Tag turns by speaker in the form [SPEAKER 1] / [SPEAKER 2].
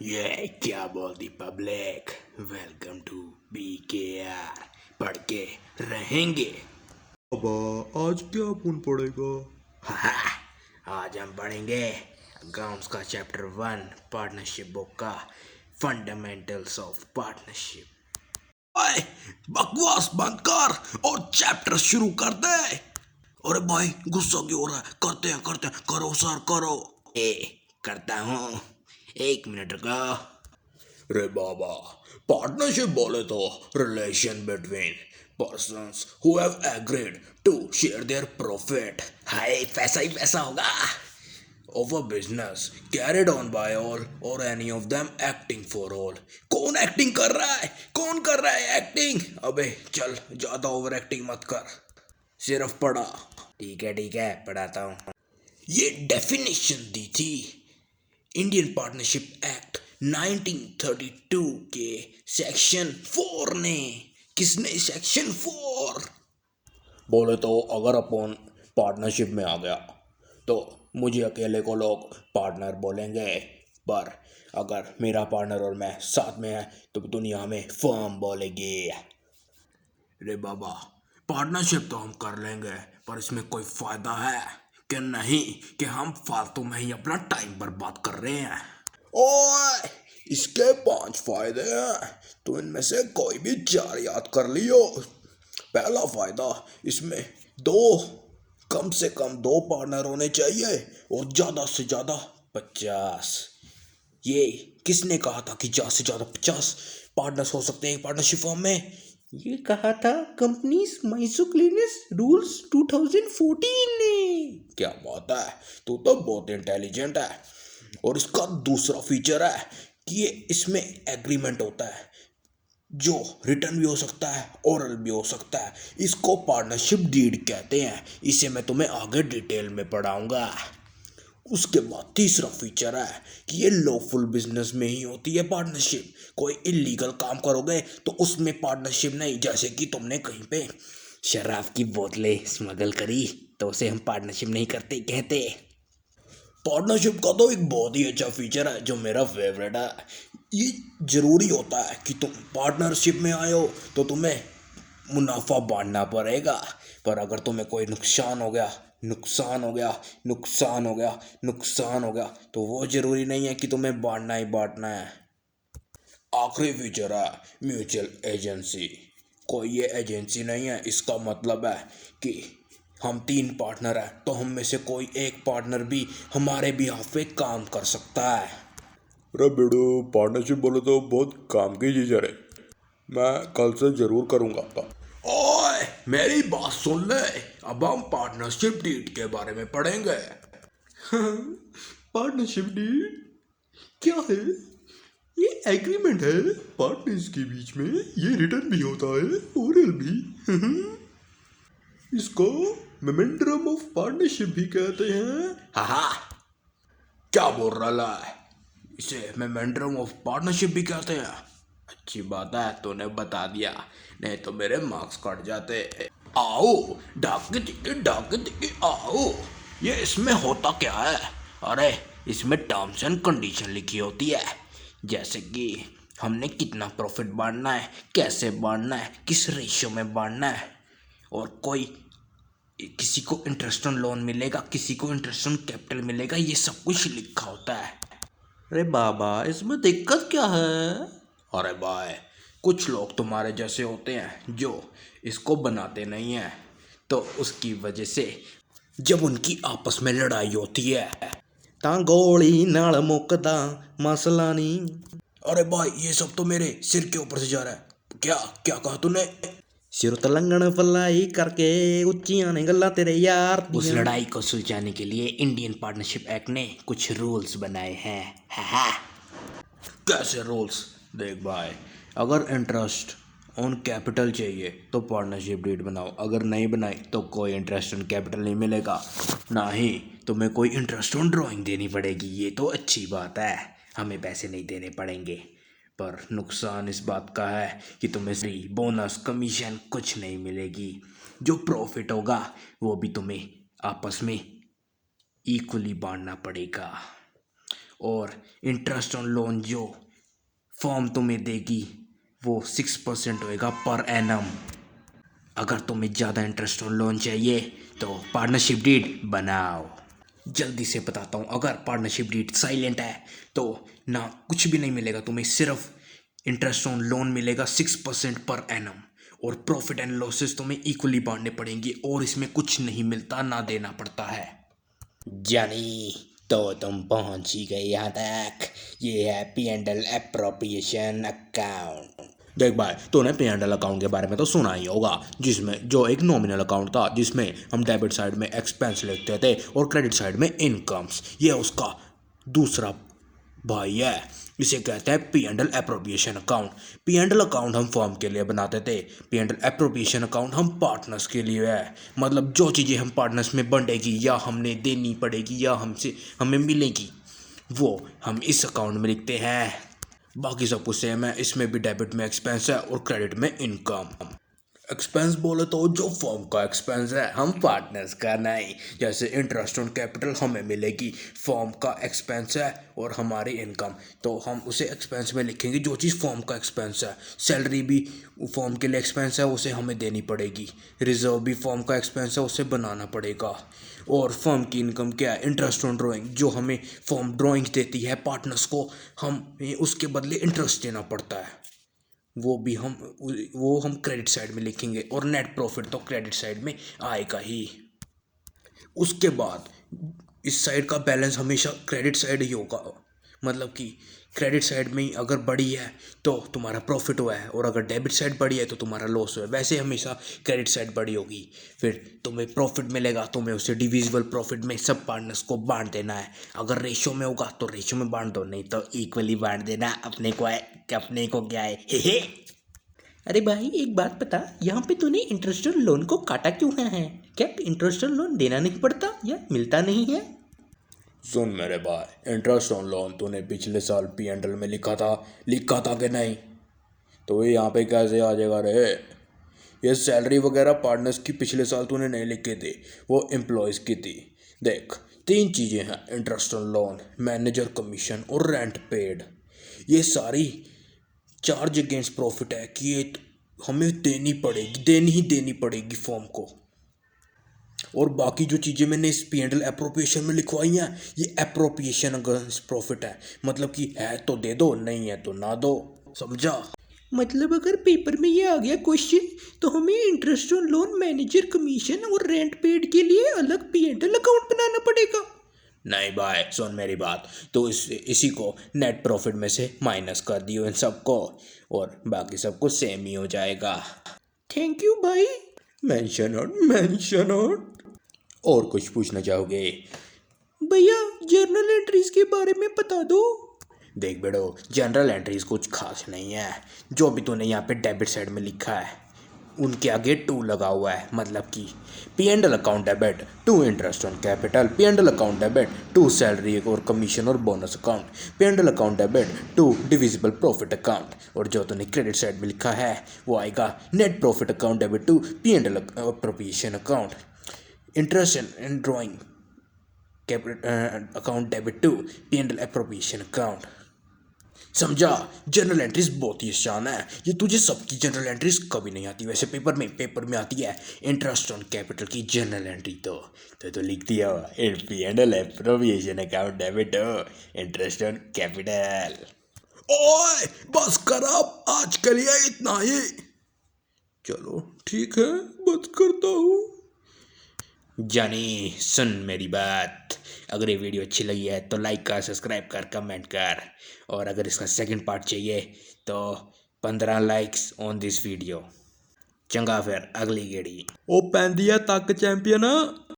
[SPEAKER 1] ये क्या बोलती पब्लिक। Welcome to BKR। पढ़ के रहेंगे।
[SPEAKER 2] अब आज क्या पुन पड़ेगा?
[SPEAKER 1] आज हम पढ़ेंगे अकाउंट्स का चैप्टर 1 पार्टनरशिप बुक का फंडामेंटल्स ऑफ पार्टनरशिप। ओए, बकवास बंद कर और चैप्टर शुरू कर दे। अरे भाई गुस्सा क्यों हो रहा है? करते हैं करो सर करो। ए करता हूँ, 1 मिनट रुको। रे बाबा, पार्टनरशिप बोले तो relation between persons who have agreed to share their profit. हाय पैसा ही पैसा होगा। Of a business carried on by all or any of them acting for all. कौन एक्टिंग कर रहा है? कौन कर रहा है एक्टिंग? अबे चल ज्यादा ओवर एक्टिंग मत कर, सिर्फ पढ़ा। ठीक है पढ़ाता हूँ। ये डेफिनेशन दी थी इंडियन पार्टनरशिप एक्ट 1932 के सेक्शन 4 ने। किसने? सेक्शन 4। बोले तो अगर अपन पार्टनरशिप में आ गया तो मुझे अकेले को लोग पार्टनर बोलेंगे, पर अगर मेरा पार्टनर और मैं साथ में हैं तो दुनिया में फर्म बोलेगी। रे बाबा, पार्टनरशिप तो हम कर लेंगे, पर इसमें कोई फायदा है कि नहीं कि हम फालतू में ही अपना टाइम बर्बाद कर रहे हैं। ओए, इसके 5 फायदे हैं, तो इनमें से कोई भी 4 याद कर लियो। पहला फायदा, इसमें दो कम से कम 2 पार्टनर होने चाहिए और ज़्यादा से ज़्यादा 50। ये किसने कहा था कि ज़्यादा से ज़्यादा 50 पार्टनर्स हो सकते हैं पार्टनरशिप फॉर्म में? ये कहा था कंपनीज माइसोक्लिनिस रूल्स 2014 ने। क्या बात है, तू तो बहुत इंटेलिजेंट है। और इसका दूसरा फीचर है कि ये इसमें एग्रीमेंट होता है, जो रिटर्न भी हो सकता है, ओरल भी हो सकता है। इसको पार्टनरशिप डीड कहते हैं। इसे मैं तुम्हें आगे डिटेल में पढ़ाऊंगा। उसके बाद तीसरा फीचर है कि ये लॉफुल बिजनेस में ही होती है पार्टनरशिप। कोई इलीगल काम करोगे तो उसमें पार्टनरशिप नहीं। जैसे कि तुमने कहीं पे शराब की बोतलें स्मगल करी तो उसे हम पार्टनरशिप नहीं करते कहते। पार्टनरशिप का तो एक बहुत ही अच्छा फीचर है जो मेरा फेवरेट है। ये जरूरी होता है कि तुम पार्टनरशिप में आए हो तो तुम्हें मुनाफा बांटना पड़ेगा, पर अगर तुम्हें कोई नुकसान हो गया, नुकसान हो गया, नुकसान हो गया, नुकसान हो गया, तो वो जरूरी नहीं है कि तुम्हें बांटना ही बांटना है। आखिरी फीचर है म्यूचुअल एजेंसी। कोई ये एजेंसी नहीं है, इसका मतलब है कि हम 3 पार्टनर हैं तो हम में से कोई एक पार्टनर भी हमारे बिहाफ पे काम कर सकता है।
[SPEAKER 2] अरे बेड़ो, पार्टनरशिप बोले तो बहुत काम की चीज है रे। मैं कल से जरूर करूँगा।
[SPEAKER 1] ओए मेरी बात सुन ले, अब हम पार्टनरशिप डीड के बारे में पढ़ेंगे।
[SPEAKER 2] पार्टनरशिप डीड क्या है? ये एग्रीमेंट है पार्टनर्स के बीच में। ये रिटर्न भी होता है, ओरल भी। इसको मेमेंडरम ऑफ पार्टनरशिप भी कहते हैं।
[SPEAKER 1] हाँ, क्या बोल रहा है? इसे मेमोरेंडम ऑफ पार्टनरशिप भी कहते हैं। अच्छी बात है तूने बता दिया, नहीं तो मेरे मार्क्स कट जाते। आओ डाक टिकट आओ। ये इसमें होता क्या है? अरे इसमें टर्म्स एंड कंडीशन लिखी होती है, जैसे कि हमने कितना प्रॉफिट बांटना है, कैसे बांटना है, किस रेशियो में बांटना है, और कोई किसी को इंटरेस्ट ऑन लोन मिलेगा, किसी को इंटरेस्ट ऑन कैपिटल मिलेगा। ये सब कुछ लिखा होता है।
[SPEAKER 2] अरे बाबा, इसमें दिक्कत क्या है?
[SPEAKER 1] अरे भाई, कुछ लोग तुम्हारे जैसे होते हैं जो इसको बनाते नहीं हैं, तो उसकी वजह से जब उनकी आपस में लड़ाई होती है
[SPEAKER 2] ਤਾਂ ਗੋਲੀ ਨਾਲ ਮੁੱਕਦਾ ਮਸਲਾ ਨਹੀਂ।
[SPEAKER 1] अरे भाई ये सब तो मेरे सिर के ऊपर से जा रहा है। क्या क्या कहा तूने?
[SPEAKER 2] ਸਿਰ ਤੇ ਲੰਘਣ ਫਲਾਈ ਕਰਕੇ ਉੱਚੀਆਂ ਨੇ ਗੱਲਾਂ ਤੇਰੇ ਯਾਰ
[SPEAKER 1] उस
[SPEAKER 2] ਦੀਆਂ।
[SPEAKER 1] लड़ाई को सुलझाने के लिए इंडियन पार्टनरशिप एक्ट ने कुछ रूल्स बनाए हैं। हाँ। कैसे रूल्स? देख भाई, अगर इंटरेस्ट ऑन कैपिटल चाहिए तो पार्टनरशिप डीड बनाओ। अगर नहीं बनाई तो कोई इंटरेस्ट ऑन कैपिटल नहीं मिलेगा, ना ही तुम्हें कोई इंटरेस्ट ऑन ड्राइंग देनी पड़ेगी। ये तो अच्छी बात है, हमें पैसे नहीं देने पड़ेंगे। पर नुकसान इस बात का है कि तुम्हें फ्री बोनस कमीशन कुछ नहीं मिलेगी। जो प्रॉफिट होगा वो भी तुम्हें आपस में इक्वली बांटना पड़ेगा। और इंटरेस्ट ऑन लोन जो फॉर्म तुम्हें देगी वो 6% होएगा पर एनम। अगर तुम्हें ज़्यादा इंटरेस्ट ऑन लोन चाहिए तो पार्टनरशिप डीड बनाओ। जल्दी से बताता हूँ, अगर पार्टनरशिप डीड साइलेंट है तो ना कुछ भी नहीं मिलेगा तुम्हें, सिर्फ इंटरेस्ट ऑन लोन मिलेगा 6% पर एनम और प्रॉफिट एंड लॉसेस तुम्हें इक्वली बांटने पड़ेंगे और इसमें कुछ नहीं मिलता, ना देना पड़ता है।
[SPEAKER 3] जानी तो तुम पहुंच ही गए यहाँ तक। ये है P&L अप्रोप्रिएशन अकाउंट।
[SPEAKER 1] देख भाई, तूने P&L अकाउंट के बारे में तो सुना ही होगा, जिसमें जो एक नॉमिनल अकाउंट था जिसमें हम डेबिट साइड में एक्सपेंस लिखते थे और क्रेडिट साइड में इनकम्स। ये उसका दूसरा भाई है, इसे कहते हैं P&L appropriation account. P&L account हम फर्म के लिए बनाते थे, P&L अप्रोप्रिएशन अकाउंट हम पार्टनर्स के लिए है। मतलब जो चीज़ें हम पार्टनर्स में बंटेगी या हमने देनी पड़ेगी या हमें मिलेगी वो हम इस अकाउंट में लिखते हैं। बाकी सब कुछ सेम है, इसमें भी डेबिट में एक्सपेंस है और क्रेडिट में इनकम। एक्सपेंस बोले तो जो फर्म का एक्सपेंस है, हम पार्टनर्स का नहीं। जैसे इंटरेस्ट ऑन कैपिटल हमें मिलेगी, फर्म का एक्सपेंस है और हमारी इनकम, तो हम उसे एक्सपेंस में लिखेंगे जो चीज़ फर्म का एक्सपेंस है। सैलरी भी फर्म के लिए एक्सपेंस है, उसे हमें देनी पड़ेगी। रिजर्व भी फर्म का एक्सपेंस है, उसे बनाना पड़ेगा। और फर्म की इनकम क्या है? इंटरेस्ट ऑन ड्राइंग, जो हमें फर्म ड्राइंग देती है पार्टनर्स को, हमें उसके बदले इंटरेस्ट देना पड़ता है, वो हम क्रेडिट साइड में लिखेंगे। और नेट प्रॉफिट तो क्रेडिट साइड में आएगा ही। उसके बाद इस साइड का बैलेंस हमेशा क्रेडिट साइड ही होगा। मतलब कि क्रेडिट साइड में ही अगर बढ़ी है तो तुम्हारा प्रॉफिट हुआ है और अगर डेबिट साइड बढ़ी है तो तुम्हारा लॉस हुआ है। वैसे हमेशा क्रेडिट साइड बढ़ी होगी, फिर तुम्हें प्रॉफिट मिलेगा, तुम्हें उसे डिविजिबल प्रॉफिट में सब पार्टनर्स को बांट देना है। अगर रेशो में होगा तो रेशो में बांट दो, नहीं तो इक्वली बांट देना। अपने को क्या है हे।
[SPEAKER 3] अरे भाई एक बात बता, यहाँ पे तूने इंटरेस्ट ऑन लोन को काटा क्यों है? क्या इंटरेस्ट ऑन लोन देना नहीं पड़ता या मिलता नहीं है?
[SPEAKER 1] सुन मेरे भाई, इंटरेस्ट ऑन लोन तूने पिछले साल P&L में लिखा था कि नहीं? तो ये यहाँ पे कैसे आ जाएगा रे? ये सैलरी वगैरह पार्टनर्स की पिछले साल तूने नहीं लिखे थे, वो एम्प्लॉयज़ की थी। देख, 3 चीज़ें हैं interest on loan, manager commission और रेंट पेड। ये सारी चार्ज अगेंस्ट प्रॉफिट है कि ये हमें देनी पड़ेगी फर्म को। और बाकी जो चीज़ें मैंने इस P&L अप्रोप्रिएशन में लिखवाई हैं, ये अप्रोप्रिएशन अगेंस्ट प्रॉफिट है। मतलब कि है तो दे दो, नहीं है तो ना दो, समझा?
[SPEAKER 3] मतलब अगर पेपर में ये आ गया क्वेश्चन तो हमें interest on loan, manager commission और रेंट पेड के लिए अलग P&L अकाउंट बनाना पड़ेगा?
[SPEAKER 1] नहीं भाई, सुन मेरी बात, तो इसी को नेट प्रॉफिट में से माइनस कर दियो इन सबको और बाकी सब कुछ सेम ही हो जाएगा।
[SPEAKER 3] थैंक यू भाई।
[SPEAKER 1] Mention out. और कुछ पूछना चाहोगे?
[SPEAKER 3] भैया जर्नल एंट्रीज के बारे में बता दो।
[SPEAKER 1] देख बेटो, जनरल एंट्रीज कुछ खास नहीं है। जो भी तूने यहाँ पे डेबिट साइड में लिखा है उनके आगे 2 लगा हुआ है। मतलब कि P&L account debit to interest on capital, P&L account debit to salary और कमीशन और bonus account, P&L account debit to divisible profit account. और जो तूने क्रेडिट साइड में लिखा है वो आएगा net profit account debit to P&L appropriation account, interest in drawing account debit to P&L appropriation account. समझा? जनरल एंट्रीज बहुत ही आसान है, ये तुझे सबकी जनरल एंट्रीज कभी नहीं आती। वैसे पेपर में आती है इंटरेस्ट ऑन कैपिटल की जनरल एंट्री, तो लिख दिया P&L appropriation account debit interest on capital. ओए बस कर, अब आज के लिए इतना ही। चलो ठीक है, बस करता हूँ। जानी सुन मेरी बात, अगर ये वीडियो अच्छी लगी है तो लाइक कर, सब्सक्राइब कर, कमेंट कर। और अगर इसका सेकंड पार्ट चाहिए तो 15 लाइक्स ऑन दिस वीडियो। चंगा फिर अगली गेड़ी।
[SPEAKER 2] ओ पैंदिया तक चैंपियन।